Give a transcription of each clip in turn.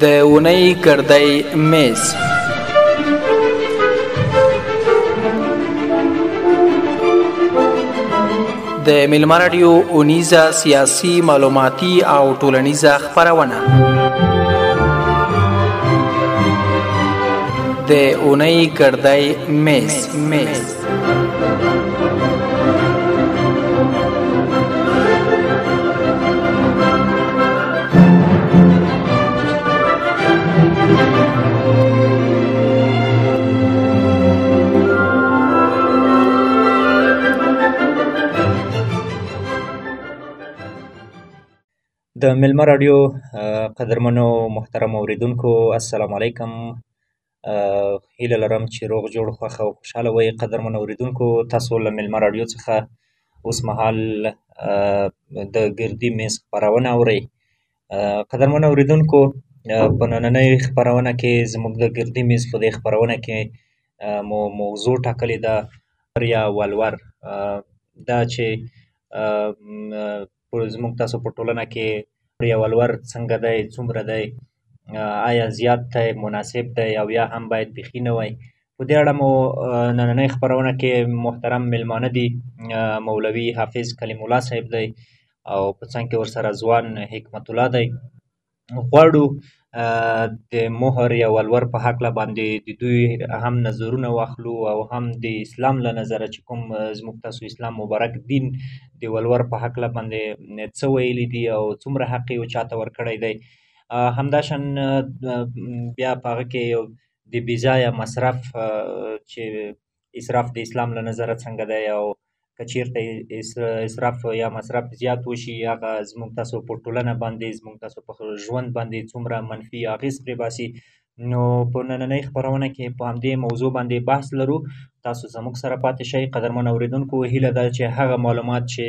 د اونۍ ګردۍ میز. د میلمه راډیو اونیزه سیاسي معلوماتي او ټولنیزه خپرونه. د اونۍ ګردۍ میز. د میلمه راډیو قدرمنو محترم اوریدونکو، السلام علیکم. هیله لرم چې روغ جوړ خوښ او خوشحاله وئ. قدرمنو اوریدونکو، تاسو له میلمه راډیو څخه اوس مهال د ګردي میز خپرونه اورئ. قدرمنو اوریدونکو، په نننۍ خپرونه کې زموږ د ګردي میز په دې خپرونه کې مو موضوع ټاکلې ده یا ولور. دا چې زموږ تاسو په ټولنه کې یا ولور څنګه دی، څومره دی، آیا زیات دی، مناسب دی، او یا هم باید بیخي نه وای. په دې اړه مو نننۍ خپرونه کې محترم میلمانه دي. مولوي حافظ کلیم الله صاحب دی او په څنګ کې ورسره ځوان حکمت الله دی. غواړو د مهر یا ولور په هکله باندې د دوی هم نظرونه واخلو او هم د اسلام له نظره چې کوم زموږ تاسو اسلام مبارک دین د ولور په هکله باندې څه ویلي دي او څومره حق یې چاته ورکړی دی. همداشان بیا په هغه کې یو د بېځایه مصرف چې اسراف د اسلام له نظره څنګه دی، او که چېرته اسراف یا مصرف زیات وشي، هغه زموږ تاسو په ټولنه باندې، زموږ تاسو په ژوند باندې څومره منفي اغېز پرې باسي. نو په نننۍ خپرونه کې په همدې موضوع باندې بحث لرو. تاسو زموږ سره پاتې شئ. قدرمن اوریدونکو، هیله ده چې هغه معلومات چې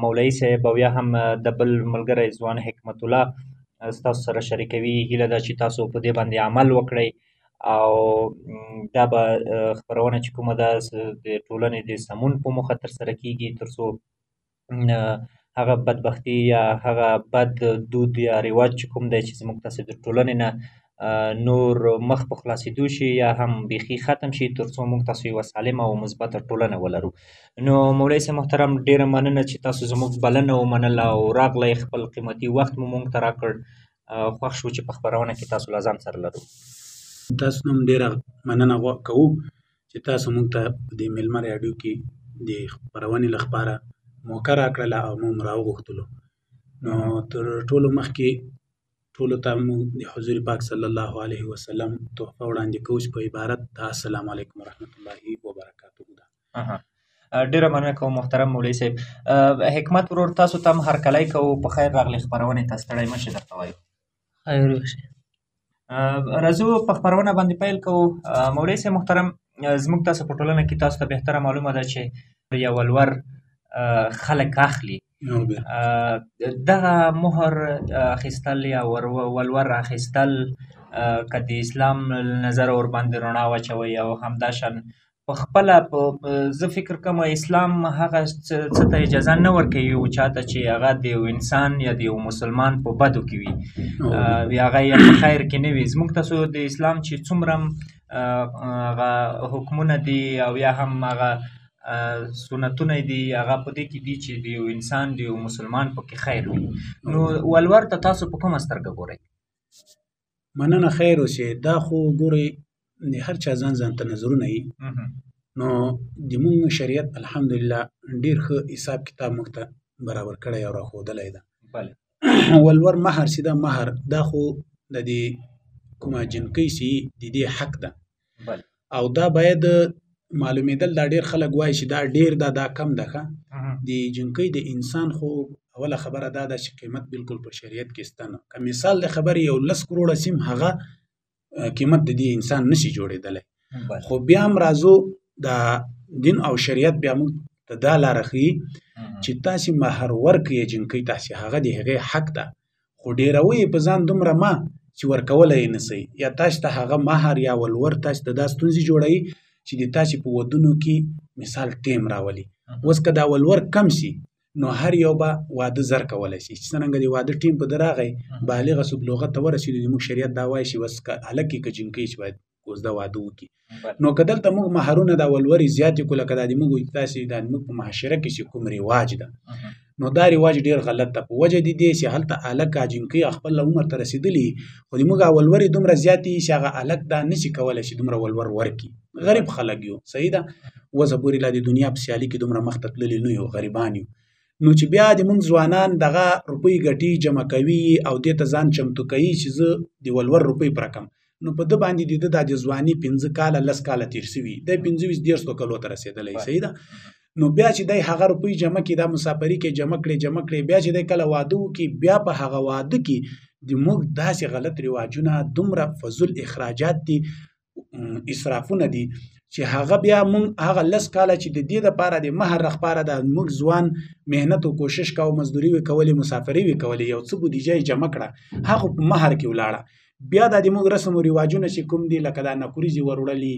مولوي صاحب او یا هم د بل ملګری ځوان حکمت الله ستاسو سره شریکوي، هیله ده چې تاسو په دې باندې عمل وکړئ او دا به خپرونه چې کومه ده د ټولنې د سمون په موخه ترسره کیږي، تر څو هغه بدبختي یا هغه بد دود یا رواج چې کوم دی چې زموږ تاسو د ټولنې نه نور مخ په خلاصېدو شي یا هم بیخي ختم شي، تر څو موږ تاسو یوه سالمه او مثبته ټولنه ولرو. نو مولوي صاحب محترم، ډېره مننه چې تاسو زموږ بلنه ومنله او راغلی، خپل قیمتي وخت مو موږ ته راکړ. خوښ شو چې په خپرونه کې تاسو له ځان سره لرو. تاسو هم ډېره مننه کوو چې تاسو موږ ته په دې میلمه راډیو کې د خپرونې لپاره موقع راکړله او موږ راوغوښتلو. نو تر ټولو مخکې ټولو ته موږ د حضور پاک صلی الله علیه وسلم تحفه وړاندې کوو چې په عبارت د السلام علیکم ورحمت الله وبرکاته ده. ډېره مننه کوم محترم مولوي صاحب. حکمت ورور، تاسو ته هم هرکلی کوو. په خیر راغلی خپرونې ته، ستړی مه شئ، درته وایو. خیر وشي. راځو په خپرونه باندې پیل کوو. مولوي صاحب محترم، زموږ تاسو په ټولنه کې تاسو ته بهتره معلومه ده چې یا ولور خلک اخلي. دغه مهر اخیستل یا ولور اخیستل که د اسلام نظر ورباندې رڼا واچوئ او همداشان په خپله زه فکر کوم اسلام هغه څه ته اجازه نه ورکوي یو چاته چې هغه د یو انسان یا د یو مسلمان په بدو کې وي یا هغه یا په خیر کې نه وي. زموږ تاسو د اسلام چې څومره هغه حکمونه دي او یا هم هغه سنتونه دي، هغه په دې کې دي چې د یو انسان د یو مسلمان پکې خیر وي. نو ولور ته تاسو په کومه سترګه ګورئ؟ مننه، خیر وشي. دا خو ګورئ د هر چا ځان ځان ته نظرونه وي. نو د موږ شریعت الحمدلله ډېر ښه حساب کتاب موږ ته برابر کړی او راښودلی ده. ولور مهر چې ده، مهر دا خو د دې کومه جنکۍ چې د دې حق ده او دا باید معلومېدل. دا ډېر خلک وایي چې دا ډېر ده، دا کم ده. ښه د جنکۍ د انسان خو اوله خبره دا ده چې قیمت بالکل په شریعت کې شته نه. که مثال د خبرې یو 10 کروړه سیم، هغه قیمت د دې انسان نشي جوړېدلی. خو بیا هم راځو د دین او شریعت بیا موږ ته دا لاره ښیي چې تاسې مهر ورکړئ جنکۍ ته، چې هغه د هغې حق ده، خو ډېروئ یې په ځان دومره مه چې ورکولی یې نسئ. یا تاسې ته هغه مهر یا ولور تاسې ته دا ستونزې جوړوي چې د تاسې په ودونو کې مثال ټیم راولي. اوس که دا ولور کم سي نو هر یو به واده زر کولی شي چې څرنګه د واده ټیم په ده راغی بالغه سو بلوغت ته ورسېدو زموږ شریعت دا وایي چې بس هلک یې که جینکۍ چې باید کوزده واده وکړي نو که دلته موږ مهرونه دا ولورې زیاتې کړو لکه دا د موږ داسې دا زموږ په معاشره کې چې کوم رواج ده نو دا رواج ډیر غلط ده په وجه د دې چې هلته هلک جینکۍ خپل عمر ته رسېدلي خو د موږ ولورې دومره زیاتې چې هغه هلک دا نشي کولی چې دومره ولور ورکړي غریب خلک یو صحیح ده وزه پورې لا د دنیا په سیالي کې دومره مخته تللي نه یو غریبان یو نو چې بیا د موږ ځوانان دغه روپۍ ګټي جمع کوي او دې ته ځان چمتو کوي چې زه د ولور روپۍ پوره کړم نو په ده باندې د ده د ځواني 15 کاله 10 کاله تېر شوي دی 15-20 کلو ته رسېدلی صحیح ده نو بیا چې دی هغه روپۍ جمع کړي دا مسافري کې جمع کړي بیا چې دی کله واده وکړي بیا په هغه واده کې د موږ داسې غلط رواجونه دومره فضول اخراجات دي اسرافونه دي چې هغه بیا موږ هغه 10 کاله چې د دې دپاره د مهر رخپاره د موږ ځوان محنت او کوشش کوو مزدوري وې کولې مسافري وې کولې یو څه بودیجه یې جمع کړه هغه په مهر کې ولاړه بیا د موږ رسم او رواجونه چې کوم دي لکه دا نکریزې وروړلي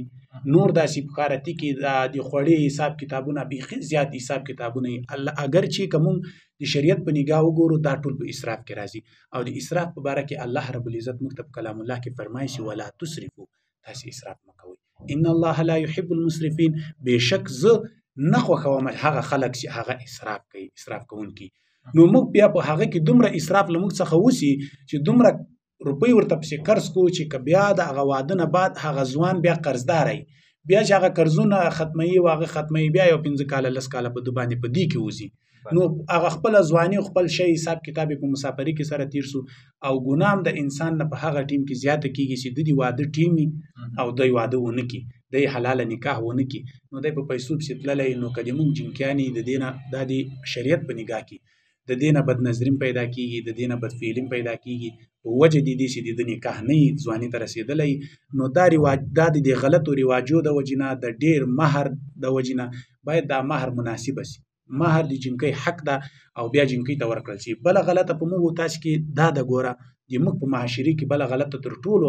نور داسې ښکارتي کې د خوړې حساب کتابونه بیخي زیات حساب کتابونه اگر چې که موږ د شریعت په نگاه وګورو دا ټول په اسراف کې راځي او د اسراف په باره کې الله رب العزت موږ ته په کلام الله کې فرمایي چې ولا تسرفوا تاسې اسراف مه کوئ ان الله لا يحب المسرفين بشک زه نه خوښوم هغه خلک چې هغه اسراف کوونکي نو موږ بیا په هغه کې دومره اسراف له موږ څخه وسي چې دومره روپۍ ورته پسې قرض کو چې که بیا د هغه واده نه بعد هغه ځوان بیا قرضداری بیا چې هغه قرضونه ختموي او هغه ختموي بیا یو 15 کاله 10 کاله په ده باندې په دې کې وځي نو هغه خپله ځواني خپل شی حساب کتاب په مسافري کې سره تیر سو او ګناه هم د انسان نه په هغه ټیم کې زیاته کېږي چې د دې واده ټیم او دی واده ونه کړي دی حلاله نکاح ونه کړي نو دی په پیسو پسې تللی نو که د موږ جنکیانې د دې نه دا د شریعت په نگاه کې د دې نه بدنظریم پیدا کېږي د دې نه بدفعلیم پیدا کېږي په وجه د دې چې د نکاح نه وي ځواني ته رسېدلی نو دا رواج دا د دې غلطو رواجو د وجې نه د ډېر مهر د وجې نه باید دا مهر مناسبه شي مهر د جنکۍ حق ده او بیا جنکۍ ته ورکړل شي بله غلطه په موږ تاسو کې دا د ګوره د موږ په معاشري کې بله غلطه تر ټولو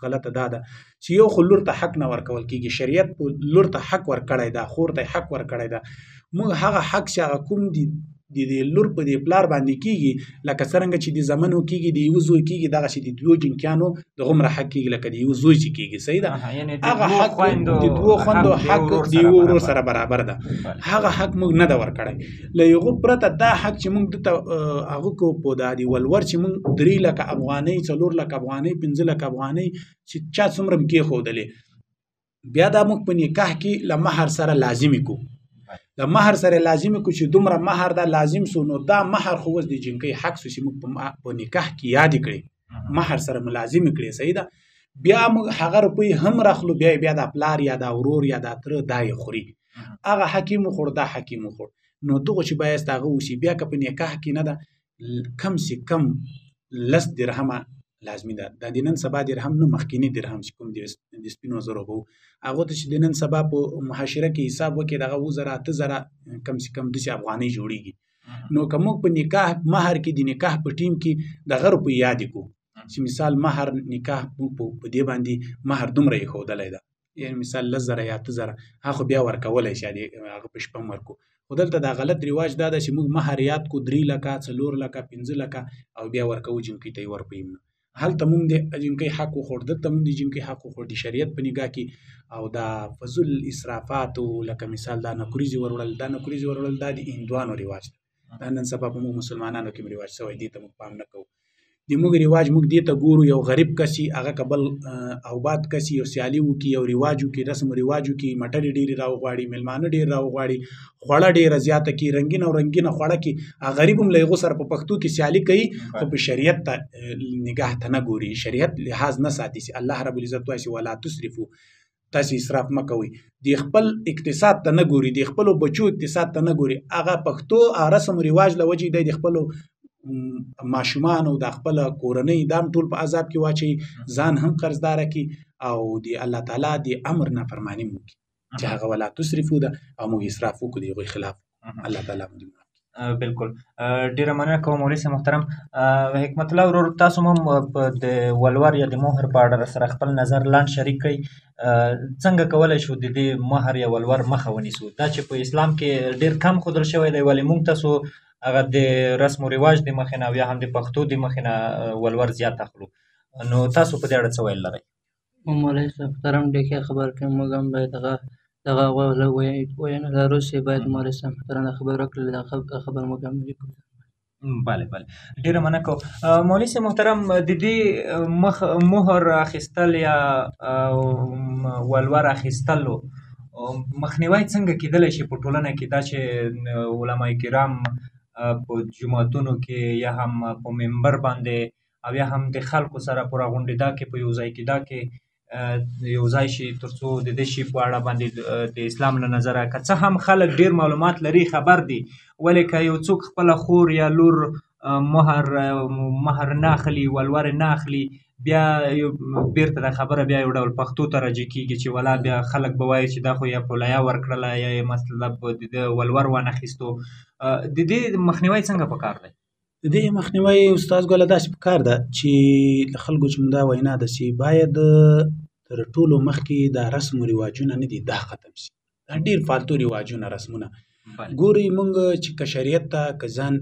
غلطه دا ده چې یو خو لور ته حق نه ورکول کېږي شریعت لور ته حق ورکړی ده خور ته حق ورکړی ده موږ هغه حق چې هغه کوم دي د لور په دې پلار باندې کېږي لکه څرنګه چې د زمنو کېږي د یو زوی کېږي دغسې د دوو جنکیانو دغومره حق کېږي لکه د یو زوی چې کېږي صحیح ده هغه حق د دوو خویندو حق د یو ورور سره برابر ده هغه حق موږ نه ده ورکړی له هغو پرته دا حق چې موږ دته هغه کو په دا د ولور چې موږ 3 لکه افغانۍ 4 لکه افغانۍ 15 لکه افغانۍ چې چا څومره م کېښودلې بیا دا موږ په نکاح کې له مهر سره لازمي کو د مهر سره لازمي کو چې دومره مهر دا لازم سو نو دا مهر خو اوس د جنکۍ حق سو چې موږ په نکاح کې یاد کړی مهر سره ملازم کړی صحیح ده بیا موږ هغه روپۍ هم راخلو بیا د پلار یا د ورور یا د تره دا یې خوري هغه حکیم خور دا حکیم خور نو دغه چې باید هغه وشي بیا که په نکاح کې نه ده کم سي کم 10 درهمه لازمي ده د نن سبا درهم نه مخکینی درهم چې کوم د سپینو زرو بو هغه ته چې د نن سبا په محاشره کې حساب وکړي دغه 8,000 کم سي کم 200 افغانۍ جوړیږي نو که موږ په نکاح مهر کې د نکاح په ټیم کې دغه روپۍ یادې کو چې مثال مهر نکاح په دې باندې مهر دومره یې ښودلی ده یعنې مثال 10,000 یا 8,000 هغه بیا ورکولی شي هغه په شپه ورکو خو دلته دا غلط رواج دا ده چې موږ مهر یاد کو 3 لکه 4 لکه 15 لکه او بیا ورکوو جنکۍ ته یې ورپویم نه هلته موږ د جنکۍ حق وخوړ دلته موږ د جنکۍ حق وخوړ د شریعت په نگاه کې او دا فضل اسرافاتو لکه مثال دا نکریزې وروړل دا د هندوانو رواج ده دا نن سبا په موږ مسلمانانو کې رواج شوی دې ته موږ پام نه کوو د موږ رواج موږ دې ته ګورو یو غریب کسي هغه کبل او باد کسي یو سیالي وکړي یو رواج وکړي رسم و رواج وکړي مټرې ډېرې راوغواړي میلمانه ډېر راوغواړي خوړه ډېره زیاته کړي رنګینه او رنګینه خوړه کړي غریب هم له هغو سره په پښتو کې سیالي کوي خو په شریعت ته نگاه ته نه ګوري شریعت لحاظ نه ساتي چې الله رب العزت وایي ولا تسرفو تاسې اسراف مه کوئ د خپل اقتصاد ته نه ګوري د خپلو بچو اقتصاد ته نه ګوري هغه پښتو رسم و رواج له وجې دی د خپلو ماشومان او د خپل کورنۍ دام ټول په عذاب کې واچي ځان هم قرضدار کی او د الله تعالی د امر نافرمانی مو کی چې هغه ولا تسرفو ده او موږ اسراف وکړو دغه خلاف الله تعالی مو بالکل ډیره مننه کوم مولوي صاحب محترم حکمت الله ورور تاسو هم د ولور یا د مهر په اړه سره خپل نظر لاندې شریک کړئ څنګه کولای شو د دې مهر یا ولور مخه ونیسو دا چې په اسلام کې ډیر کم ښودل شوی دی ولې موږ تاسو هغه د رسم و رواج د مخې نه او یا هم د پښتو د مخې نه ولور زیات اخلو. نو تاسو په دې اړه څه ویل لرئ؟ مولوي صاحب محترم ډېر خبر کوي، موږ هم باید دغه وینا لرو چې باید مولوي صاحب محترم دا خبر وکړي، دا خبر موږ هم وکړو. بله ډیره مننه کوم. مولوي صاحب محترم، د دې مهر اخیستل یا ولور اخیستلو مخنیوی څنګه کیدلی شي په ټولنه کې، دا چې علماء کرام په جوماتونو کې یا هم په منبر باندې او یا هم د خلکو سره په راغونډېدا کې په یو ځای کېدا کې یو ځای شي ترڅو د دې شي په اړه باندې د اسلام له نظره که څه هم خلک ډیر معلومات لري خبر دي، ولې که یو څوک خپله خور یا لور مهر نه اخلي، ولور نه اخلي، بیا بیرته دا خبره بیا یو ډول پښتو ته راجع کېږي چې ولا بیا خلک به وایي چې دا خو یا پولیا ورکړله یا یې مطلب د ولور وانخیستو. د دې مخنیوی څنګه پکار دی؟ د دې مخنیوی استاد ګوله داسې پکار ده چې له خلکو چې دا وینا ده چې باید تر ټولو مخکې دا رسم و رواجونه نه دي دا ختم شي. دا ډېر فالتو رواجونه رسمونه ګورئ موږ چې که شریعت ته که ځان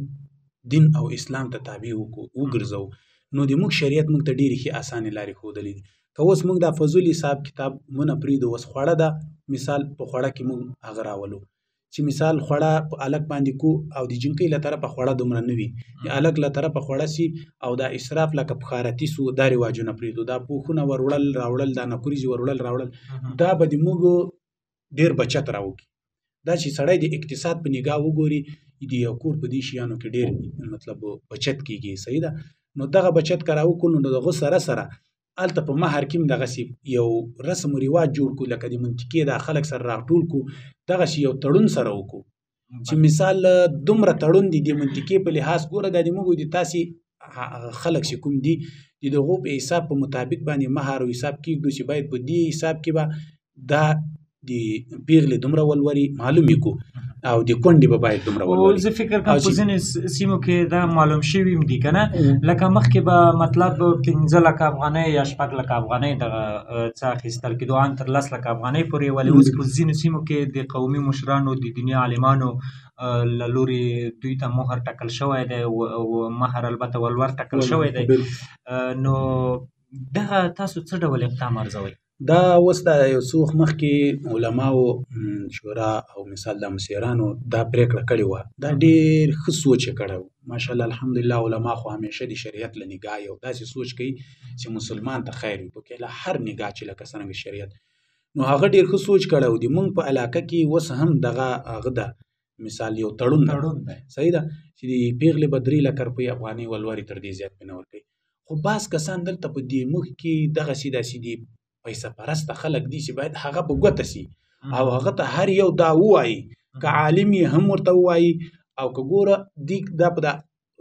دین او اسلام ته تابع وګرځو نو د موږ شریعت موږ ته ډېرې ښې اسانې لارې ښودلې دي. که اوس موږ دا فضول حساب کتابونه پرېږدو، اوس خوړه ده مثال په خوړه کې موږ هغه راولو چې مثال خوړه په الک باندې کو او د جنکۍ له طرفه خوړه دومره نه وي، د الک له طرفه خوړه سي او دا اسراف لکه بخارتي سو دا رواجونه پرېږدو، دا پوښونه وروړل راوړل، دا نکریزې وروړل راوړل، دا به د موږ ډېر بچت راوکړي. دا چې سړی د اقتصاد په نګاه وګوري د یو کور په دې شیانو کې ډېر مطلب بچت کېږي، صحیح ده. نو دغه بچت که راوکړو نو دغه سره سره هلته په مهر کې هم دغسې یو رسم و رواج جوړ کړو، لکه د منطقې دا خلک سره راټول کړو، دغسې یو تړون سره وکړو چې مثال دومره تړون دي د منطقې په لحاظ ګوره دا د موږ د تاسې خلک چې کوم دي د دغو په حساب په مطابق باندې مهر او حساب کېږدو چې باید په دې حساب کې به دا د پیغلې دومره ولوري معلومې کړو او د کونډې به باید دومره ولوري. زه فکر کوم په ځینې سیمو کې دا معلوم شوي هم دي که نه، لکه مخکې به مطلب 15 لکه افغانۍ یا 6 لکه افغانۍ دغه څه اخیستل کېدو ان تر 10 لکه افغانۍ پورې، ولې اوس په ځینو سیمو کې د قومي مشرانو د دیني عالمانو له لورې دوی ته مهر ټاکل شوی دی او مهر البته ولور ټاکل شوی دی. نو دغه تاسو څه ډول اقدام ارزوئ؟ دا اوس دا یو څه وخت مخکې علماو شورا او مثال د مشرانو دا پرېکړه کړې وه، دا ډېر ښه سوچ یې کړی و ماشاءالله الحمدلله. علما خو همیشه د شریعت له نګاه یو داسې سوچ کوي چې مسلمان ته خیر وي پکې له هر نګاه چې لکه څرنګه شریعت، نو هغه ډېر ښه سوچ کړی و. د موږ په علاقه کې اوس هم دغه هغه ده مثال یو تړون ده، صحیح ده، چې د پیغلې به 3 لکه روپۍ افغانۍ ولوري تر دې زیات پې نه ورکوي. خو بعض کسان دلته په دې مخ کې دغسې داسې دي پیسه پرسته خلک دي چې باید هغه په ګوته سي او هغه ته هر یو دا ووایي، که عالم یې هم ورته ووایي او که ګوره دا په دا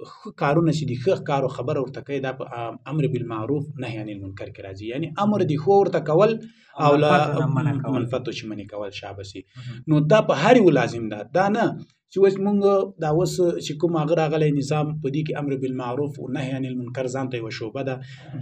ښه کارونه چې د ښه کارو خبره ورته کوي دا په امر بالمعروف نهي عن المنکر کې راځي، یعنی امر د ښو ورته کول او له منفعتو چې منې کول شابه سي. نو دا په هر یو لازم ده، دا نه چې اوس مونږ دا اوس چې کوم هغه راغلی نظام په دې کې امر بالمعروف او نهي عن المنکر ځان ته یوه شعبه ده،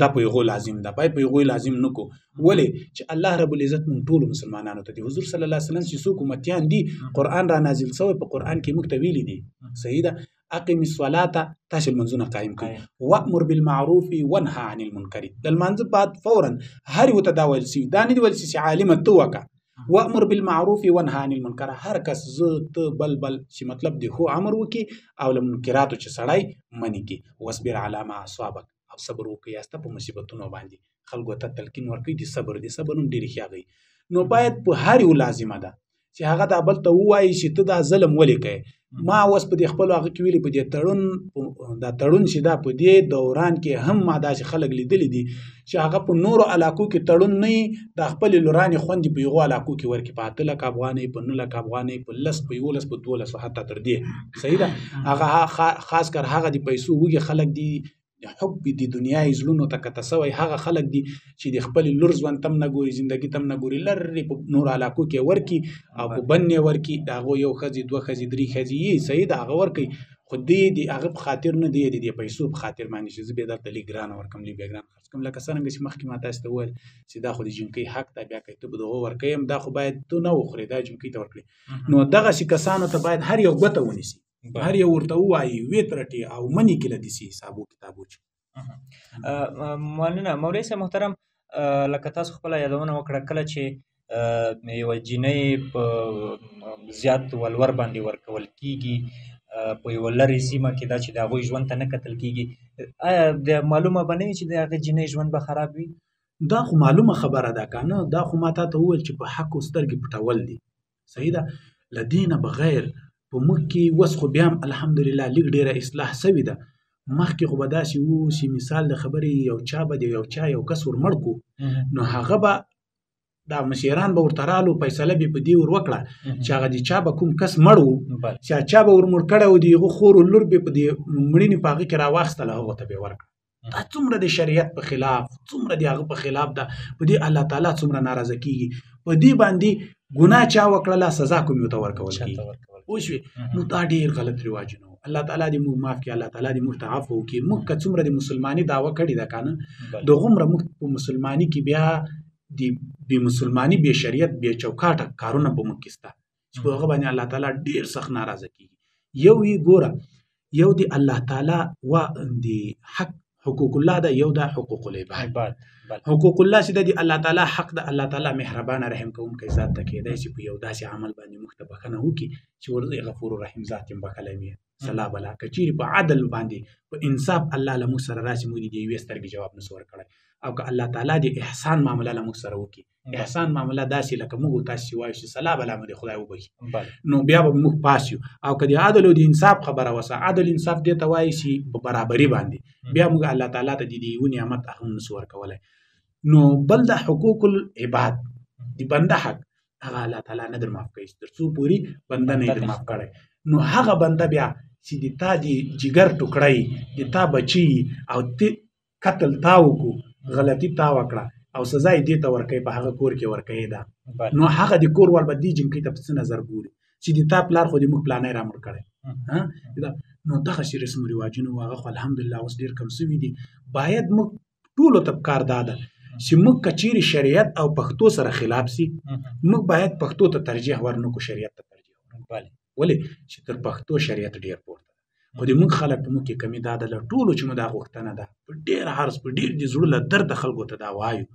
دا په هغو لازم ده، باید په هغوی لازم نه کړو. ولې چې الله رب العزت مونږ ټولو مسلمانانو ته دی، حضور صلی الله علیه وسلم چې څوک امتیان دي قرآن را نازل شوی په قرآن کې موږ ته ویلي دي، صحیح ده، اقم الصلاة تاسې لمنځونه قایم کړئ، وامر بالمعروف ونهى عن المنکر، د لمانځه بعد فورا هر یو ته دا ویل سوي، دا نه دي ویل سي چې عالمه ته وکړه وامر بالمعروف ونهى عن المنکر، هر کس زه ته بل چې مطلب د ښو امر وکړي او له منکراتو چې سړی منې کړي. واصبر علی ما اصابک، او صبر وکړي یاسته په مصیبتونو باندې، خلکو ته تلقین ورکوي د صبر هم ډېرې ښې هغوی. نو باید په هر یو لازمه ده چې هغه دا بل ته ووایي چې ته دا ظلم ولې کوې. ما اوس په دې خپلو هغه کې ویلي په دې تړون چې دا په دې دوران کې هم ما داسې خلک لیدلی دي چې هغه په نورو علاقو کې تړون نه وي، دا خپلې لورانې خوندې په هغو علاقو کې ورکړي په 8 لکه افغانۍ، په 9 لکه افغانۍ، په 10، په 11، په 12 حتی تر دې، صحیح ده. هغه خاص کر هغه د پیسو وږي خلک دي، حب د دنیا زړونو ته کته سوی هغه خلک دي چې د خپلې لور ژوند تم نه ګوري، زندګي تم نه ګوري، لرې په نورو علاقو کې ورکړي او په بند یې ورکړي، د هغو 1 ښځې 2 ښځې 3 ښځې یي، صحیح ده، هغه ورکوي. خو د هغه په خاطر نه دی، د دې پیسو په خاطر باندې چې زه بیا درته لږ ګرانه ورکړم، لږ بیا ګرانه خرڅ کړم، لکه څرنګه چې مخکې ما تاسو ته وویل چې دا خو د جنکۍ حق ده، بیا که ته به د هغو ورکوې دا خو باید ته نه وخورې، دا جنکۍ ته ورکړې. نو دغسې کسانو ته باید هر یو ګوته ونیسي، هر یو ورته ووایي ویې ترټي او منې کې له داسې حسابو کتابو چې مننه مولوي صاحب محترم. لکه تاسو خپله یادونه وکړه کله چې یوه جینۍ په زیات ولور باندې ورکول کېږي په یوه لرې سیمه کې دا چې د هغوی ژوند ته نه کتل کېږي، آیا د معلومه به نه وي چې د هغې جینۍ ژوند به خراب وي؟ دا خو معلومه خبره ده که نه، دا خو ما تا ته وویل چې په حقو سترګې پټول دي. صحیح ده. له دې نه بغیر په موږ کې اوس خو بیا هم الحمدلله لږ ډېره اصلاح سوې ده. مخکې خو به داسې وو چې مثال د خبرې یو چا به د یو چا یو کس ور مړ کړو نو هغه به دا مشیران به ورته رالو فیصله به په دې ور وکړه چې هغه د چا به کوم کس مړ و چې چا به ور مړ کړی و د هغه خور و لور به په دې مړینې په هغه کې راواخیستله هغو ته به یې ورکړه. دا څومره د شریعت په خلاف، څومره د هغه په خلاف ده. په دې الله تعالی څومره ناراضه کېږي. په دې باندې ګناه چا وکړله سزا کوم ورته ورکول کېږي. پوه شوې؟ نو دا ډېر غلط رواجونه وو. الله تعالی دې موږ معاف کړي، الله تعالی دې موږ ته عفو وکړي. موږ که څومره د مسلمانۍ دعوه کړې ده که نه، دغومره موږ په مسلمانۍ کې بیا د بې مسلمانۍ بې شریعت بې چوکاټه کارونه په موږ کې شته چې په هغه باندې الله تعالی ډېر سخت ناراضه کېږي. یو یې ګوره، یو د الله تعالی و د حق حقوق الله ده، یو ده حقوق العباد. حقوق الله چې د الله تعالی حق ده، الله تعالی مهربانه رحم کوونکی ذات ته کېدای شي په یو داسې عمل باندې موږ ته بښنه وکړي چې ورته غفور رحیم ذات یم بښلی مې سلا بلا. که چیرې په عدل باندې په انصاف الله له موږ سره راشي موږ د یوې سترګې جواب نسو ورکړی، او که الله تعالی د احسان معامله له موږ سره وکړي، احسان معامله داسې لکه موږ تاسې وایو چې سلا بلا مو د خدای وبخي، نو بیا به موږ پاس یو. او که د عدل او د انصاف خبره وسه، عدل انصاف دې ته وایي چې په برابري باندې بیا موږ الله تعالی ته د یو نعمت هغه نسو ورکولی. نو بل د حقوق العباد د بنده حق هغه الله تعالی نه در معاف کوي تر څو پورې بنده نه در معاف کړی. نو هغه بنده بیا چې د تا د جګر ټوکړی د تا بچي او قتل تا وکړو، غلطي تا وکړه او سزا یې دې ته ورکوي، په هغه کور کې ورکوي ده، نو هغه د کور وال به دې جنکۍ ته په څه نظر ګوري چې د تا پلار خو د موږ پلانی را مړ کړی. نو دغسې رسم و رواجونه و هغه خو الحمدلله اوس ډېر کم سوي دي. باید موږ ټولو ته پکار دا ده چې موږ که چیرې شریعت او پښتو سره خلاف سي، موږ باید پښتو ته ترجیح ورنکړو، شریعت ته ترجیح ورنکړو. ولې چې تر پښتو شریعت ډېر پورته ده. خو د موږ خلک په موږ کې کمی دا ده، له ټولو چې موږ دا غوښتنه ده په ډېر حرص په ډېر د زړه له درده خلکو ته دا وایو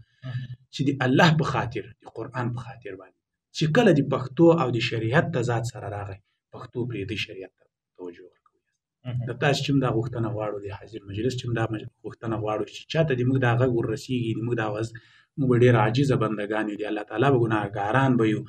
چې د الله په خاطر د قرآن په خاطر باندې چې کله د پښتو او د شریعت تضاد سره راغی، پښتو پرېږدئ، شریعت ته توجه ورکوئ. د تاسو چې دا غوښتنه غواړو، د حاضر مجلس چې دا غوښتنه غواړو چې چاته د موږ دا غږ وررسېږي، د موږ دا آواز، موږ به ډېر عاجزه بندګان یو، د الله تعالی به ګناهګاران به یو،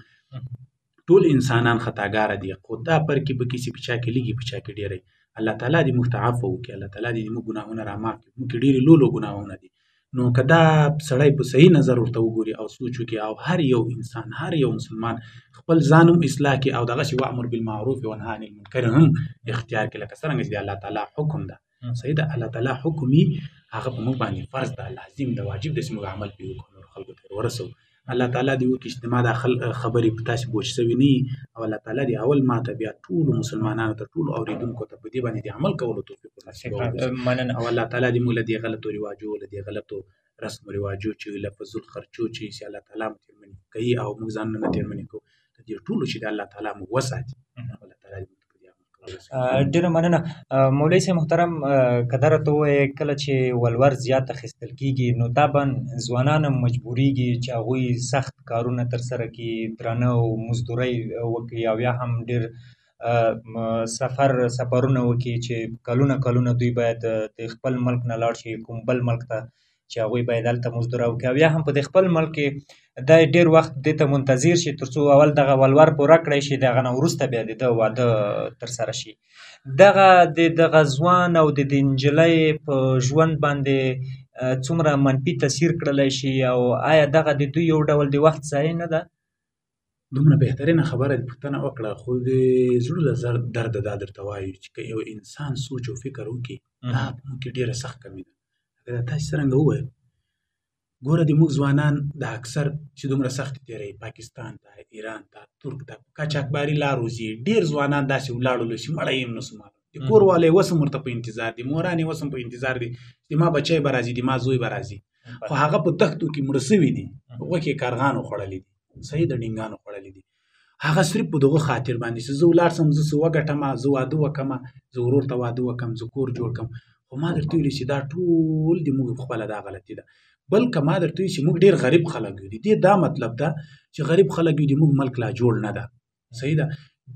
ټول انسانان خطاګاره دي، خو دا فرق به کسي په چا کې لږي په چا کې ډېری. الله تعالی دې موږ ته عفو وکړي، الله تعالی دې موږ ګناهونه رامعاف کړي. موږ کې ډېرې لولو ګناهونه دي. نو که دا سړی په صحیح نظر ورته وګوري او سوچ وکړي، او هر یو انسان هر یو مسلمان خپل ځان هم اصلاح کړي او دغسې وامر بالمعروف ونهی عن المنکر هم اختیار کړي، لکه څرنګه چې د الله تعالی حکم ده. صحیح ده، الله تعالی حکم یې هغه په موږ باندې فرض ده، لازم ده، واجب ده چې موږ عمل پرې وکړو، نور خلکو ته ورسوو. الله تعالی دې وکړي چې ما دا خبرې په تاسې بوج سوي نه وي، او الله تعالی دې اول ما ته بیا ټولو مسلمانانو ته ټولو اورېدونکو ته په دې باندې د عمل کولو توفیق ونصیب وکړي. او الله تعالی دې موږ له دې غلطو رواجو، له دې غلطو رسم و رواجو چې له فضول خرچو چې الله تعالی مو تېرمنې کوي او موږ ځانونه نه تېرمنې کوو، د دې ټولو چې د الله تعالی موږ وساتي. الله تعالی دې ډېره مننه مولوي صاحب محترم. که دا راته ووایې کله چې ولور زیات اخیستل کېږي نو طبعا ځوانان هم مجبورېږي چې هغوی سخت کارونه ترسره کړي، درانه او مزدورۍ وکړي، او یا هم ډېر سفرونه وکړي چې کلونه دوی باید د خپل ملک نه لاړ شي کوم بل ملک ته چې هغوی باید هلته مزدوري وکړي، او یا هم په د خپل ملک کې دا ډېر وخت دې ته منتظر شي تر څو اول دغه ولور پوره کړی شي، د هغه نه وروسته بیا د ده واده ترسره شي. دغه ځوان او د نجلۍ په ژوند باندې څومره منفي تاثیر کړلی شي، او آیا دغه د دوی یو ډول د وخت ضایع نه ده؟ دومره بهترینه خبره دې پوښتنه وکړه، خو د زړه له درده دا درته وایو چې که یو انسان سوچ او فکر وکړي دا په موږ کې ډېره سخت کمي ده. تاسې څرنګه وویل، ګوره د موږ ځوانان د اکثر چې دومره سختې تېروي، پاکستان ته، ایران ته، ترک ته، قاچاقبري لارو ځي، ډېر ځوانان داسې ولاړلو چې مړی یې هم نسو معلوم، د کور والی اوس هم ورته په انتظار دي، موران یې اوس هم په انتظار دي چې ما بچی به راځي، د ما زوی به راځي، خو هغه په دښتو کې مړه سوي دي، غوښې کارغانو خوړلي دي، صحیح د ډینګانو خوړلي دي. هغه صرف په دغه خاطر باندې چې زه ولاړ سم زه څه وګټم زه واده وکړم زه ورور ته واده وکړم زه کور جوړ کړم خو ما درته ویلي چې دا ټول د موږ خپله دا غلطي ده بلکې ما درته ویلي چې موږ ډېر غریب خلک یو د دې دا مطلب ده چې غریب خلک یو د موږ ملک لا جوړ نه ده صحیح ده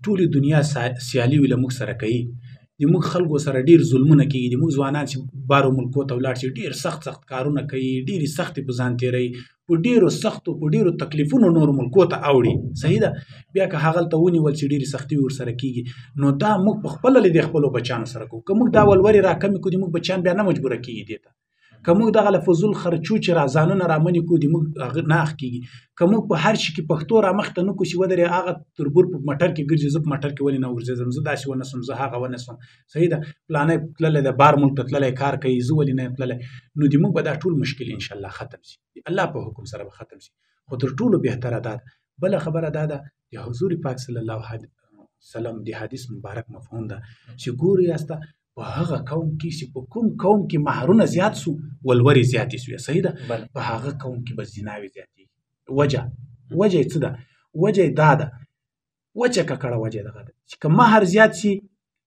ټولې دنیا سیالي وي له موږ سره کوي د موږ خلکو سره ډېر ظلمونه کوي د موږ ځوانان چې بارو ملکو ته ولاړ شي ډېر سخت کارونه کوي ډېرې سختې په ځان تېروي په ډېرو سختو په ډېرو تکلیفونو نورو ملکو ته اوړي صحیح ده بیا که هغلته ونیول چې ډېرې سختي ورسره کېږي نو دا موږ په خپله د خپلو بچیانو سره کوو که موږ دا ولورې راکمې کړو د موږ بچیان بیا نه مجبوره کېږي دې ته که موږ دغه له فضول خرچو چې را ځانونه رامنې کړو د موږ هغه نه اخ کېږي که موږ په هر شي کې پښتو را مخته نه کړو چې ودرې هغه تربور په موټر کې ګرځي زه په موټر کې ولې نه ورځېدم زه داسې ونه سوم زه هغه ونه سوم صحیح ده پلانی تللی د بار ملک ته تللی کار کوي زه ولې نه یم تللی نو د موږ به دا ټول مشکل انشاءالله ختم شي د الله په حکم سره به ختم شي خو تر ټولو بهتره دا ده بله خبره دا ده د حضور پاک صلی الله علیه وسلم د حدیث مبارک مفهوم ده چې ګورو یاسته په هغه قوم کې چې په کوم قوم کې مهرونه زیات سو ولورې زیاتې سوې صحیح ده په هغه قوم کې به زناوې زیاتېږي وجه یې څه ده وجه یې دا ده وجه ککړه وجه دغه ده چې که مهر زیات شي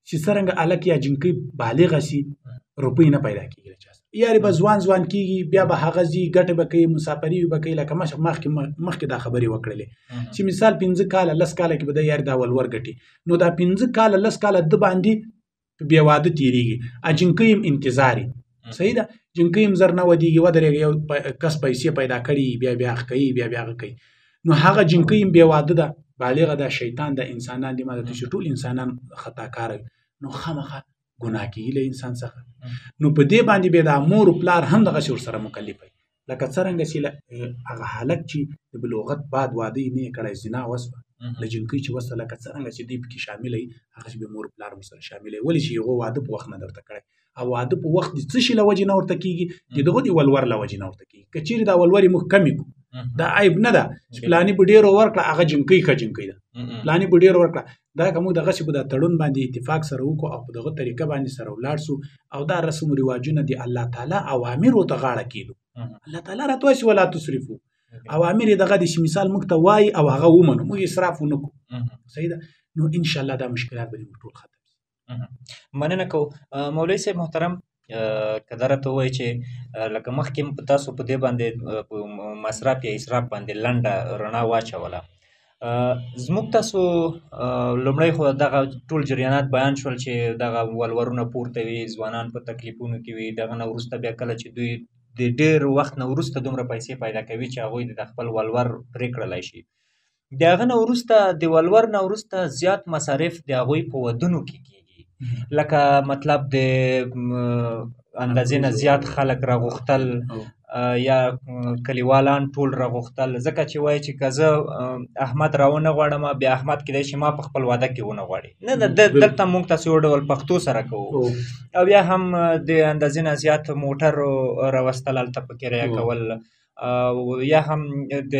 چې څرنګه هلک یا جنکۍ بالغه شي روپۍ نه پیدا کېږي له چا سره یارې به ځوان کېږي بیا به هغه ځي ګټې به کوي مسافري به کوي لکه مخکې دا خبرې وکړلې چې مثال 15 کاله 10 کاله کې به د یارې دا ولور ګټي نو دا 15 کاله 10 کاله د باندې بیا واده تیریږي جنکۍ هم انتظاري صحیح ده جنکۍ هم زر نه ودیږي ودرېږي یو کس پیسې پیدا کړي بیا کوي بیا هغه کوي نو هغه جنکۍ هم بې واده ده بالغه ده شیطان ده انسانان دي ما درته چې ټول انسانان خطاکاره نو خامخا ګناه کېږي له انسان څخه نو په دې باندې بیا د مور و پلار هم دغسې ورسره مکلف وي لکه څرنګه چې هغه هلک چې د بلوغت بعد واده یې نه یې کړی زنا وسوه له جنکۍ چې وسوه لکه څرنګه چې دوی پکې شامله وي هغه چې بیا مور و پلار هم سره شامله وي ولې چې هغو واده په وخت نه درته کړی او واده په وخت د څه شي له وجې نه ورته کېږي د دغو د ولور له وجې نه ورته کېږي که چېرې دا ولورې موږ کمې کړو دا عیب نه ده چې پلاني به ډېرو ورکړه هغه جنکۍ ښه جنکۍ ده پلاني به ډېرو ورکړه دا که موږ دغسې به دا تړون باندې اتفاق سره وکړو او په دغه طریقه باندې سره ولاړ سو او دا رسم و رواجونه د الله تعالی اوامرو ته غاړه کېدو الله تعالی راته وایي چې ولا تسرفو اوامر یې دغه دي چې مثال موږ ته وایي او هغه ومنو موږ اسراف ونه کړو صحیح ده نو انشاءالله دا مشکلات به موږ ټول ختم شي مننه کوو مولوي صاحب محترم که دا راته ووایي چې لکه مخکې په تاسو په دې باندې مصرف یا اسراف باندې لنډه رڼا واچوله زموږ تاسو لومړی خو دغه ټول جریانات بیان شول چې دغه ولورونه پورته وي ځوانان په تکلیفونو کې وي دغه نه وروسته بیا کله چې دوی د ډېر وخت نه وروسته دومره پیسې پیدا کوي چې هغوی د خپل ولور پرې کړلی شي د هغه نه وروسته د ولور نه وروسته زیات مصارف د هغوی په ودونو کې کېږي لکه مطلب د اندازې نه زیات خلک راغوښتل یا کلیوالان ټول راغوښتل ځکه چې وایي چې که زه احمد راونه غواړم بیا احمد کیدای شي ما په خپل واده کې ونه غواړي نه دلته موږ تاسو یو ډول پښتو سره کوو او بیا هم د اندازې نه زیات موټر راوستل هلته پکې رایه کول یا هم د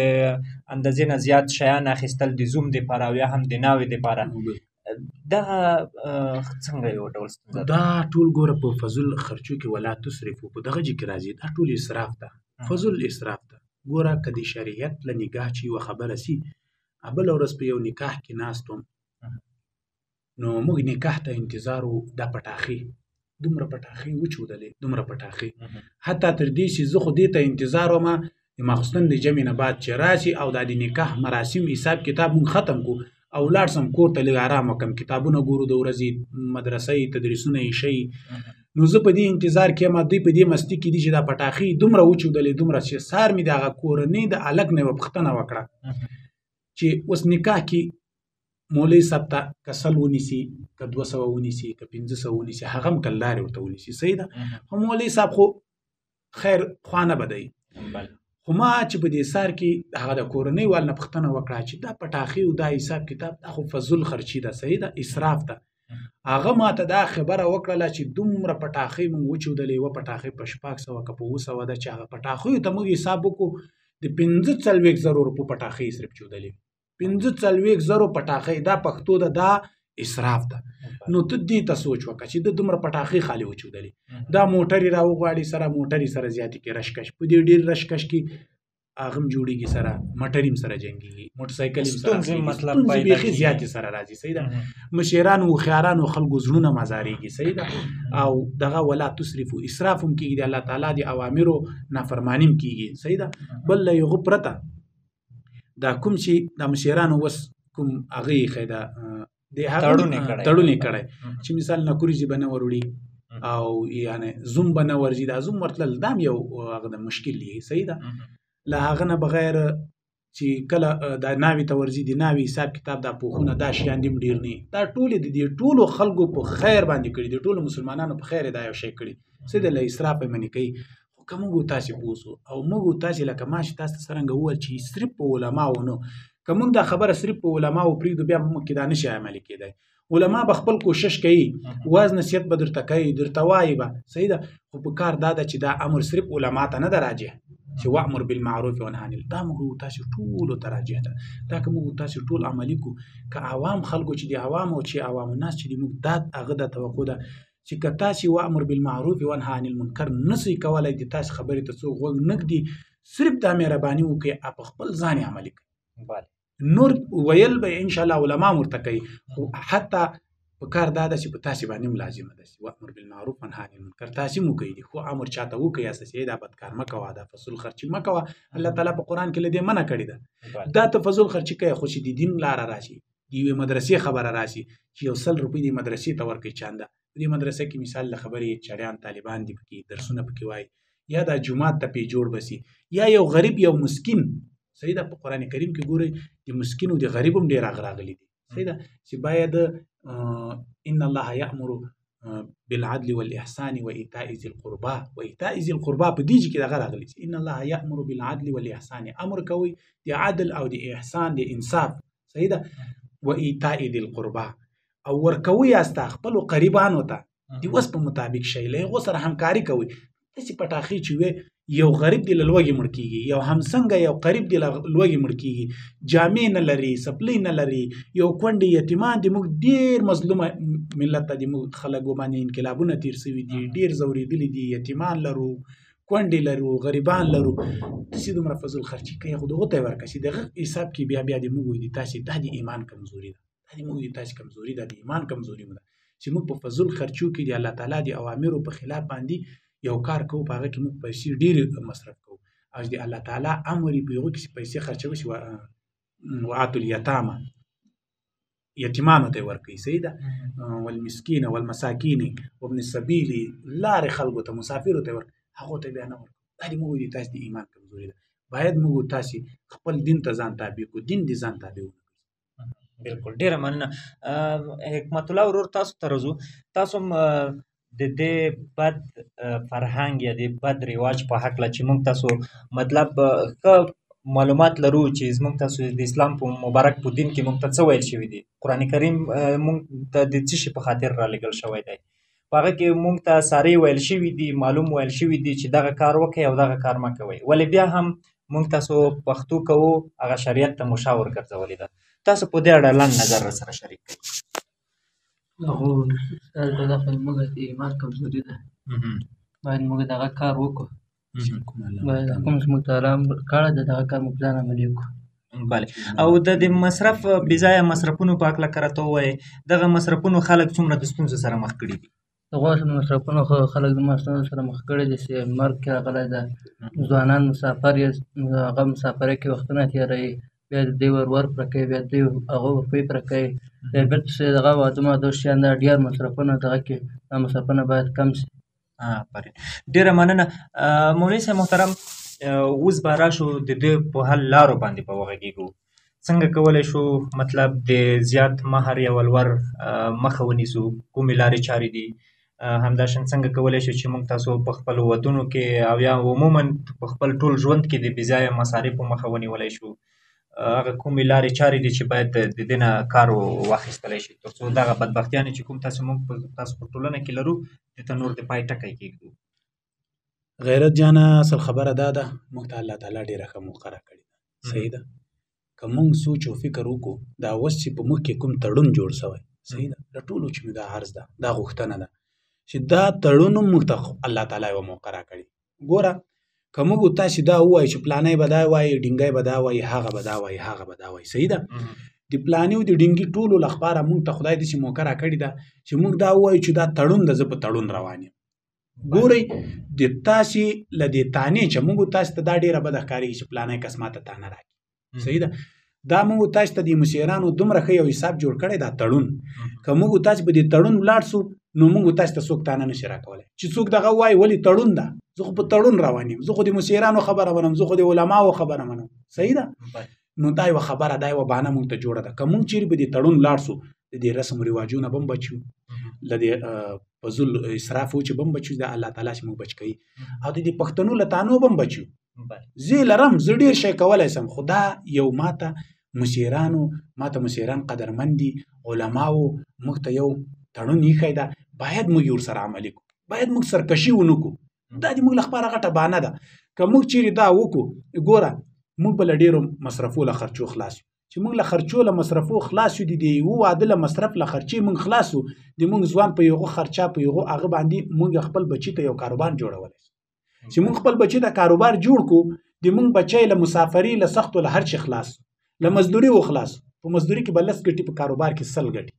اندازې نه زیات شیان اخیستل د زوم دپاره او یا هم د ناوې دپاره دغه څنګه یو ډول ستونزه دا ټول ګوره په فضل خرچو کې ولا تسرفو په دغه کې راځي دا ټول اسراف ده فضل اسراف ده ګوره که د شریعت له نگاه چې یوه خبره سي بله ورځ په یو نکاح کې ناست وم نو موږ نکاح ته انتظار و دا پټاخي دومره پټاخي وچودلې دومره پټاخي حتی تر دې چې زه خو دې ته انتظار وم د ماخوستن د جمعې نه بعد چې راشي او دا د نکاح مراسم حساب کتاب موږ ختم کړو او لاړ سم کور ته لږ ارام وکړم کتابونه ګورو د ورځې مدرسې تدریسونه یې شي نو زه په دې انتظار کې یم دوی په دې مستي کې دي چې دا پټاخي دومره وچودلې دومره چې سار مې د هغه کورنۍ د هلک نه یوه پوښتنه وکړه چې اوس نکاح کې مولوي صاحب ته که 100 ونیسي که 200 ونیسي که 500 ونیسي هغه هم کلدارې ورته ونیسي صحیح ده خو مولوي صاحب خو خیر خوا نه بدوي خو ما چې په دې سار کې هغه د کورنۍ وال نه پوښتنه وکړه چې دا پټاخي او دا حساب کتاب دا خو فضل خرچي ده صحیح ده اسراف ده هغه ماته دا خبره وکړله چې دومره پټاخۍ موږ وچودلې یوه پټاخۍ په 600 که په 200 ده چې هغه پټاخیو ته موږ حساب وکړو د 45,000 روپو پټاخۍ صرف چودلې 45,000 پټاخۍ دا پښتو ده دا اسراف ده نو ته دې ته سوچ وکړه چې د دومره پټاخۍ خالي وچودلې دا موټرې راوغواړي سره موټرې سره زیاتې کې رشکش په دې ډېر رشکش کې هغه هم جوړېږي سره، موټر هم سره جنګېږي، موټر سایکل هم سره ستونزې مطلب ستونزې پیدا بیخي کېږي. زیاتې سره راځي. صحیح ده. مشرانو هوښیارانو خلکو زړونه مزارېږي. صحیح ده. او دغه ولا تسرفو، اسراف هم کېږي، د الله تعالی د اوامرو نافرماني هم کېږي. صحیح ده. بل له یغه پرته دا کوم چې د مشرانو وس کوم هغه یې ښه ده د هغه تړون یې کړی چې مثال نکوري به نه وروړي او یعنی زوم به نه ورځي، دا زوم ورتلل دا هم یو هغه د مشکل دی. صحیح ده. له هغه نه بغیر چې کله دا ناوې ته ورځي، د ناوې حساب کتاب دا پوښونه دا شیان دې هم ډېر نه، دا ټولې د دې ټولو خلکو په خیر باندې کړي، د ټولو مسلمانانو په خیر دا یو شی کړي. څه د له اسراف یې منې کوي. خو که موږ تاسې پوه سو او موږ تاسې لکه ما چې تاسو ته څرنګه وویل چې صرف په علماو نه، که موږ دا خبره صرف په علماو پرېږدو بیا به موږ کې دا نشي عملي کېدی. علما به خپل کوشش کوي، واز نصیحت به درته کوي، درته وایي به. صحیح ده. خو په کار دا ده چې دا امر صرف علما ته نه ده راجع چې وامر بالمعروف ونهی عن المنکر، دا موږ تاسې ټولو ته راجع ده. دا که موږ تاسې ټول عملي کړو، که عوام خلکو چې د عوامو چې عوام الناس چې د موږ دا هغه د توقع ده چې که تاسې وامر بالمعروف ونهی عن المنکر نسئ کولی، د تاسې خبرې ته څوک غوږ نه ږدي، صرف دا مهرباني وکړئ په خپل ځان یې عملي کړئ. نور ویل به ان شاء الله علما ورته کوي، خو حتی په کار دا ده چې په تاسې باندې هم لازمه ده چې وامر بالمعروف ونهی عن المنکر تاسې هم وکړئ. خو امر چاته وکړئ اساسي دا بدکار مه کوه، دا فضول خرچي مه کوه. الله تعالی په قرآن کې له دې منع کړې ده. دا ته فضول خرچي کوي، خو چې د دین لاره راشي، د یوې مدرسې خبره راشي چې یو 100 روپۍ د مدرسې ته ورکړئ چانده، په دې مدرسه کې مثال له خبرې چړیان طالبان دي پکې درسونه پکې وایي، یا دا جومات ته پې جوړ بسي، یا یو غریب یو مسکین. صحیح ده. په قرآن کریم کې ګورئ د مسکین او د غریب هم ډېر هغه راغلي دي. صحیح ده. چې باید ان الله یأمر بالعدل والاحسان وایتاء ذی القربى، وایتاء ذی القربى په دې کې دغه راغلي چې ان الله یأمر بالعدل والاحسان، امر کوي د عدل او د احسان د انصاف. صحیح ده. وایتاء ذی القربى او ورکوي یاستا خپل قریبانو ته د وس په مطابق شی له هغو سره همکاري کوي. داسې پټاخي چې وي یو غریب دی له لوږې مړ کېږي، یو همسنګه یو قریب دی له لوږې مړ کېږي، جامې نه لري، سپلۍ نه لري، یو کونډې یتیمان دي. موږ ډېر مظلومه ملت ته د موږ خلک باندې انقلابونه تیر سوي دي، ډېر ځورېدلي دي، یتیمان لرو، کونډې لرو، غریبان لرو. داسې دومره فضل خرچي کوي، خو دغو ته یې ورکړه چې دغه حساب کې بیا د موږ د تاسې دا د ایمان کمزوري ده، دا د موږ د تاسې کمزوري ده، د ایمان کمزوري ده چې موږ په فضل خرچو کې د الله تعالی د اوامرو په خلاف باندې یو کار کوو، په هغه کې موږ پیسې ډېرې مصرف کوو، او د الله تعالی امر یې په هغو کې چې پیسې خرچوي چې وآتوا الیتامى، یتیمانو ته یې ورکوي. صحیح ده. والمسکین والمساکین وابن السبیل، لارې خلکو ته مسافرو ته یې ورکوي، هغو ته بیا نه ورکوي. دا د موږ د تاسې د ایمان کمزوري ده. باید موږ تاسې خپل دین ته ځان تابع کړو، دین دې ځان تابع ونکړو. بالکل. ډېره مننه حکمت الله ورور. تاسو ته راځو. تاسو هم د دې بد فرهنګ یا د بد رواج په هکله چې موږ تاسو مطلب ښه معلومات لرو چې زموږ تاسو د اسلام په مبارک په دین کې موږ ته څه ویل شوي دي، قرآن کریم موږ ته د څه شي په خاطر رالېږل شوی دی، په هغه کې موږ ته ساري ویل شوي دي، معلوم ویل شوي دي چې دغه کار وکړئ او دغه کار مه کوئ، ولې بیا هم موږ تاسو پښتو کوو هغه شریعت ته مو شا ورګرځولې ده. تاسو په دې اړه لنډ نظر راسره شریک کړئ. هغو استاد په دغه موږ د ایمان کمزوري ده، باید موږ دغه کار وکړو، باید کوم چې موږ ته حرام کړی ده دغه کار موږ په ځان عملي وکړو. بله. او د مصرف بېځایه مصرفونو په هکله که راته ووایئ، دغه مصرفونو خلک څومره د ستونزو سره مخ کړي دي؟ د غوښې مصرفونو خلک د ستونزو سره مخ کړي دي چې مرګ کې راغلی ده، ځوانان مسافر یې، هغه مسافرۍ کې وختونه تېروي، بیا د دوی ور پوره کوي، بیا دوی هغه روپۍ پوره کوي، بیا بېرته چې دغه واده شیان دا ډېر مصرفونه دغه کې، دا مصرفونه باید کم شي. آفرین. ډېره مننه مولوي صاحب محترم. اوس به راشو د دې په حل لارو باندې به وغږېږو. څنګه کولی شو مطلب د زیات مهر یا ولور مخه ونیسو، کومې لارې چارې دي، همداشان څنګه کولی شو چې موږ تاسو په خپلو ودونو کې او یا عموما په خپل ټول ژوند کې د بېځایه مصارفو مخه ونیولی شو، هغه کومې لارې چارې دي چې باید د دې نه کار واخیستلی شي تر څو دغه بدبختیانې چې کوم موږ تاسو په ټولنه کې لرو د ته نور د پای ټکی کېږدو. غیرت جانه اصل خبره دا ده، موږ ته الله تعالی ډېره ښه مقرره کړې ده. صحیح ده. که موږ سوچ او فکر وکړو دا اوس چې په موږ کې کوم تړون جوړ شوی، صحیح ده، د ټولو چې مې دا عرض ده، دا غوښتنه ده چې دا تړون هم موږ ته الله تعالی یوه مقرره کړې. ګوره که موږ تاسې دا ووایو چې پلانی به دا وایي ډینګی به دا وایي هغه به دا وایي هغه به دا وایي صحیح ده د پلاني او د ډینګي ټولو لخپاره موږ ته خدای داسې موقع راکړې ده چې موږ دا ووایو چې دا تړون ده زه په تړون روان یم ګورئ د تاسې له دې تانې چې موږ تاسې ته دا ډېره بده ښکارېږي چې پلانی کس ماته تانه راکړي صحیح ده دا موږ تاسې ته د مشیرانو دومره ښه یو حساب جوړ کړی دا تړون که موږ تاسې په دې تړون ولاړ سو نو موږ تاسې ته څوک تانه نشي راکولی چې څوک دغه وایي ولې تړون ده زه خو په تړون روان یم زه خو د مشیرانو خبره منم زه خو د علماو خبره منم صحیح ده نو دا یوه خبره دا یوه بهانه موږ ته جوړه ده که موږ چیرې به دې تړون ولاړ سو د دې رسم و رواجونه به هم بچ یو له دې فضول اسرافو چې به هم بچ یو د الله تعالی چې موږ بچ کوي او د دې پښتنو له تانو به هم بچ یو زه لرم زه ډېر شی کولی سم خو دا یو ماته مشیران قدرمند دي علماو موږ ته یو تړون ایښی ده باید موږ یې ورسره عملي کړو باید موږ سرکشي ونه کړو دا د موږ لپاره غټه بهانه ده که موږ چیرې دا وکړو ګوره موږ به له ډېرو مصرفو له خرچو خلاص یو چې موږ له خرچو له مصرفو خلاص یو د یوه واده له مصرف له خرچې موږ خلاص یو د موږ ځوان په یوه خرچه په یوه هغه باندې موږ خپل بچي ته یو کاروبار جوړولی چې موږ خپل بچي ته کاروبار جوړ کړو د موږ بچی له مسافري له سختو له هر شي خلاص له مزدوري وخلاص په مزدوري کې به 10 ګټي په کاروبار کې 100 ګټي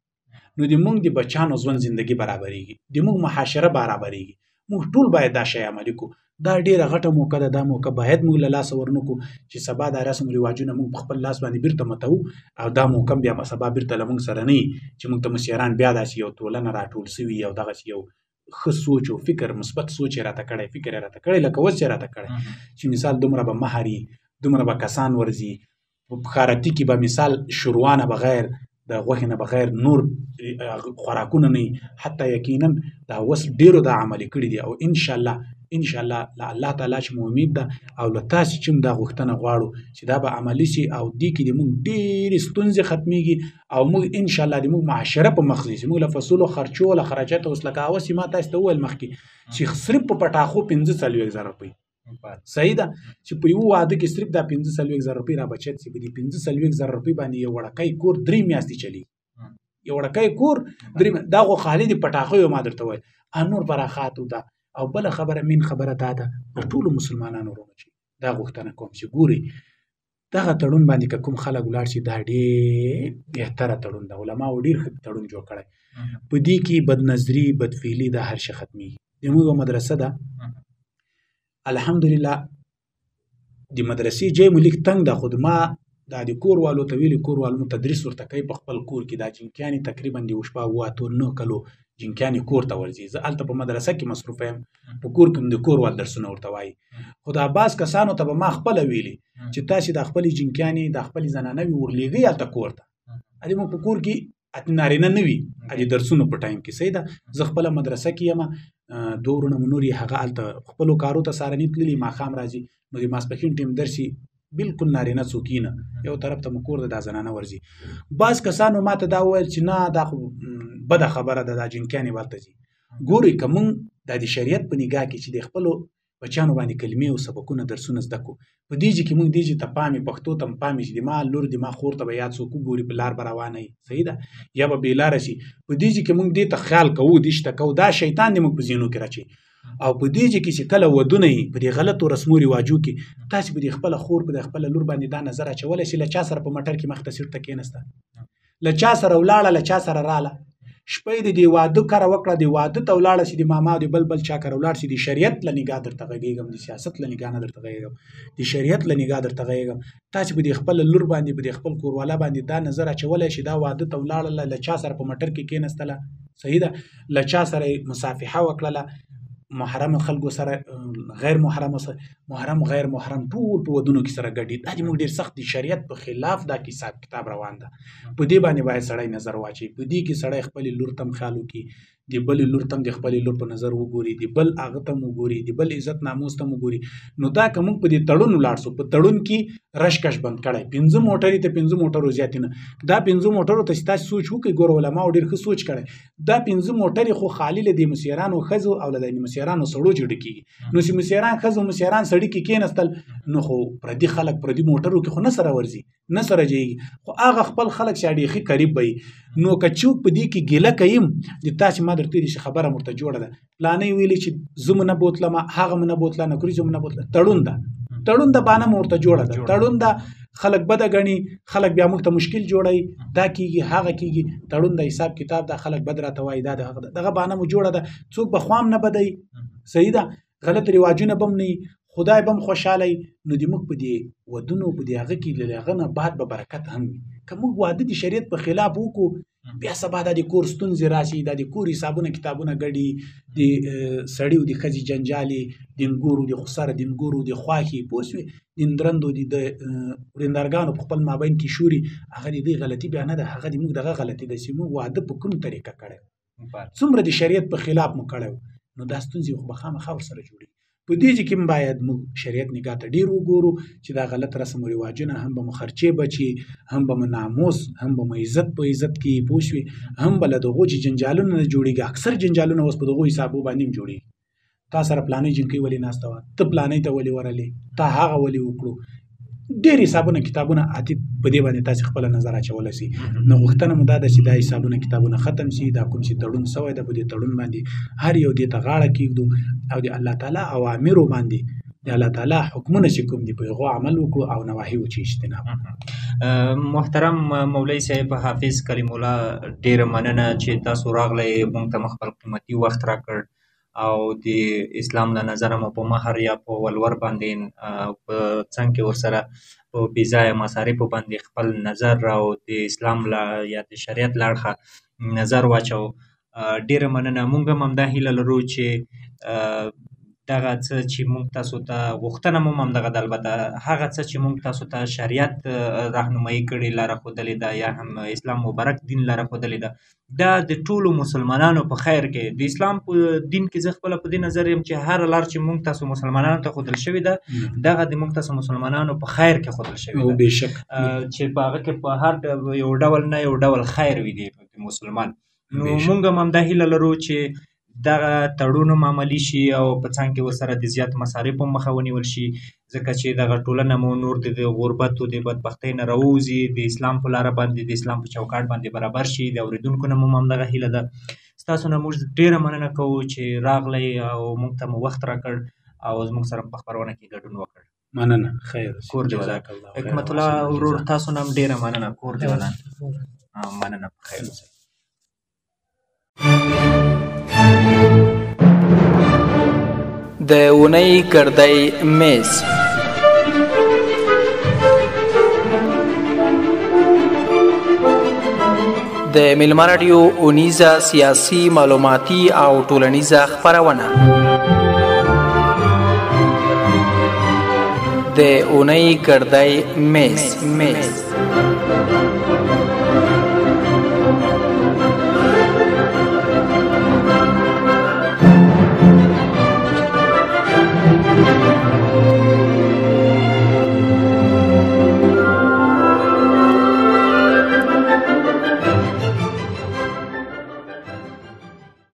نو د موږ د بچانو ژوند زندگی برابرېږي د موږ معاشره برابرېږي موږ ټول باید دا شی عملي کړو دا ډېره غټه موقع ده دا موقع باید موږ له لاسه ورنکړو چې سبا دا رسم رواجونه موږ په خپل لاس باندې بیرته متو او دا موقع بیا به سبا بیرته له موږ سره نه وي چې موږ ته مشیران بیا داسې یو ټولنه راټول سوي او دغسې یو ښه سوچ او فکر مثبت سوچ یې راته کړی فکر یې راته کړی لکه اوس چې راته کړی چې مثال دومره به مهر وي دومره به کسان ورځي په بخارتي کې به مثال شروانه بغیر د غوښې نه بغیر نور خوراکونه نه حتی یقینا دا اوس ډېرو دا عملي کړي دي او انشاءالله له الله تعالی چې مو امید ده او له تاسې چې دا غوښتنه غواړو چې دا به عملي شي او دې کې د موږ ډېرې ستونزې ختمېږي او موږ انشاءالله د موږ معاشره په مخ ځي چې موږ له فصلو خرچو له خراجاتو اوس لکه اوس یې ما تاسو ته وویل مخکې چې صرف په پټاخو 45,000 روپۍ صحیح ده چې په یو واده کې صرف دا 45,000 روپۍ را بچت شي په دې 45,000 روپۍ باندې یو وړکی کور 3 میاشتې چلی یو وړکی کور 3 دا خو خالي د پټاخو یو ما درته وایي نور پراخاتو ده او بله خبره مین خبره دا ده پر ټولو مسلمانانو ورونه چې دا غوښتنه کوم چې ګوري دغه تړون باندې که کوم خلک ولاړ شي دا ډېر بهتره تړون ده علماو ډېر ښه تړون جوړ کړی په دې کې بدنظري بدفعلي دا هر شی ختمېږي زموږ یوه مدرسه ده الحمدلله د مدرسې جای مو لیک تنګ ده خو ما دا د کور والو ته ویلي کور والو تدریس ورته کوي په خپل کور کې دا جنکیانې تقریبا د یو شپه 9 کلو جنکیانې کور ته ورځي زه هلته په مدرسه کې مصروف یم په کور کې د کور وال درسونه ورته وایي خو دا بعض کسانو ته به ما خپله ویلي چې تاسې د خپلې جنکیانې د خپلې زنانوې ورلېږئ هلته کور ته ادې موږ په کور کې نارینه نه وي د درسونو په ټایم کې صحیح ده زه خپله مدرسه کې یم 2 ورونه مو نور یې هغه هلته خپلو کارو ته سارني تللي ماښام راځي نو د ماسپښین ټیم درسي بالکل نارینه څوک نه یو طرف ته مو کور ده دا زنانه ورځي بعض کسانو ما ته دا وویل چې نه دا خو بده خبره ده دا جنکیانې به هلته ځي ګورئ که مونږ دا د شریعت په نګاه کې چې د خپلو بچیانو باندې کلمې او سبقونه درسونه زده کړو په دې کې مونږ دې چې ته پامې پښتو ته پامې چې د ما لور د ما خور ته به یاد څوک وګوري په لار به روانه وي صحیح ده یا به بې لاره شي په دې کې مونږ دې ته خیال کوو دې شته کوو دا شیطان دې مونږ په ذهنو کې راچي او په دې کې چې کله ودونه وي په دې غلطو رسمو رواجو کې تاسې په دې خپله خور په دې خپله لور باندې دا نظر اچولی شي له چا سره په موټر کې مخته سیټ ته کېنسته له چا سره ولاړه له چا سره راله شپې د دې واده کاره وکړه د واده ته ولاړه شي د ماما او د بل چا کره ولاړ شي د شریعت له نګاه درته غږېږم د سیاست له نګاه نه درته غږېږم د شریعت له نګاه درته غږېږم تاسې په دې خپله لور باندې په دې خپل کوروالا باندې دا نظر اچولی شي دا واده ته ولاړله له چا سره په موټر کې کېنستله صحیح ده له چا سره مصافحه وکړله محرم خلکو سره غیر محرم سره محرم غیر محرم ټول په ودونو کې سره ګډي دا موږ ډېر سخت د شریعت په خلاف دا حساب کتاب روان ده په دې باندې باید سړی نظر واچي په دې کې سړی خپل لور تم خیال وکړي د بل لور تم د خپل لور په نظر وګوري د بل هغه ته وګوري د بل عزت ناموس ته وګوري نو دا که موږ په دې تړون ولاړ سو په تړون کې رشکش بند کړی 15 موټرې ته 15 موټرو زیات نه دا 15 موټرو ته تاسو سوچ وکړئ ګور علماء ډېر ښه سوچ کړي دا 15 موټرې خو خالی له د مسیرانو خزو او له د مسیرانو مسیرانو سړو جوړ کیږي نو چې مسیران ښځو مسیران سړي کې کېنستل نو خو پردي خلک پردي موټرو کې خو نه سره ورځي نه سره جېږي خو هغه خپل خلک چې اډېخي قریب وي نو که څوک په دې کې ګیله کوي د تاسې ما درته ویلي چې خبره ورته جوړه ده پلانۍ ویلي چې زه مو نه بوتلم هغه مو نه بوتله نکریزو مو نه بوتله تړون ده بانه مو ورته جوړه ده تړون ده خلک بده ګڼي خلک بیا موږ ته مشکل جوړوي دا کېږي هغه کېږي تړون د حساب کتاب ده خلک بد راته وایي دا دغه بانه مو جوړه ده څوک به خوا هم نه بدوي صحیح ده غلط رواجونه به هم نه وي خدای به هم خوشحاله نو د موږ په دې ودونو په دې هغه کې له هغه نه بعد به برکت هم وي که موږ واده د شریعت په خلاف وکړو بیا سبا دا د کور ستونزې راشي دا د کور حسابونه کتابونه ګډي د سړي او د ښځې جنجالې د نګورو د خسر د نګورو د خواښې پوه شوې د درندو د ورندارګانو په خپل مابین کې شوري هغه د دې غلطي بیا نه ده هغه د موږ دغه غلطي ده چې موږ واده په کوم طریقه کړی څومره د شریعت په خلاف مو کړی نو دا ستونزې خو به خامخا ورسره جوړي په دې کې باید موږ شریعت نگاه ته ډیر وګورو چې دا غلط رسم او رواجونه هم به مو خرچې بچي هم به مو ناموس هم به مو عزت په عزت کې پوه شوې هم به له دغو چې جنجالونه نه جوړېږي اکثر جنجالونه اوس په دغو حسابو باندې هم جوړېږي تا سره پلانۍ جنکۍ ولې ناسته وه ته پلانۍ ته ولې ورغلې تا هغه ولې وکړو ډېر حسابونه کتابونه اتي په دې باندې تاسې خپله نظر اچولی سي نو غوښتنه مو دا ده چې دا حسابونه کتابونه ختم سي دا کوم چې تړون سوی ده په دې تړون باندې هر یو دې ته غاړه کېږدو او د الله تعالی اوامرو باندې د الله تعالی حکمونه چې کوم دي په هغو عمل وکړو او نواهیو چې اجتناب محترم مولوي صاحب حافظ کلیم الله ډېره مننه چې تاسو راغلی موږ ته خپل قیمتي وخت راکړ او د اسلام له نظره مو په مهر یا په ولور باندې په څنګ کې ورسره په بې ځایه مصارفو باندې خپل نظر او د اسلام یا د شریعت له اړخه نظر واچو ډېره مننه موږ هم همدا هیله لرو چې دغه څه چې موږ تاسو ته غوښتنه مو همدغه ده البته هغه څه چې موږ تاسو ته شریعت راهنمایي کړې لاره ښودلې ده یا هم اسلام مبارک دین لاره ښودلې ده دا د ټولو مسلمانانو په خیر کې د اسلام په دین کې زه خپله په دې نظر یم چې هره لار چې موږ تاسو مسلمانانو ته ښودل شوې ده دغه د موږ تاسو مسلمانانو په خیر کې ښودل شوې ده بېشک چې په هغه کې په هر یو ډول نه یو ډول خیر وي د مسلمان نو موږ هم همدا هیله لرو چې دغه تړون هم عملي شي او په څنګ کې ورسره د زیات مصارفو مخه ونیول شي ځکه چې دغه ټولنه مو نور د غربت او د بدبختۍ نه راووځي د اسلام په لاره باندې د اسلام په چوکاټ باندې برابر شي د اورېدونکو نه مو همدغه هیله ده ستاسو نه موږ ډېره مننه کوو چې راغلی او موږ ته مو وخت راکړ او زموږ سره په خپرونه کې ګډون وکړ مننه خیر کور دې ودان حکمت الله ورور تاسو نه هم ډېره مننه کور دې ودان مننه په خیر اوسئ د اونۍ ګردۍ میز د میلمه راډیو اونیزه سیاسي معلوماتي او ټولنیزه خپرونه د اونۍ ګردۍ میز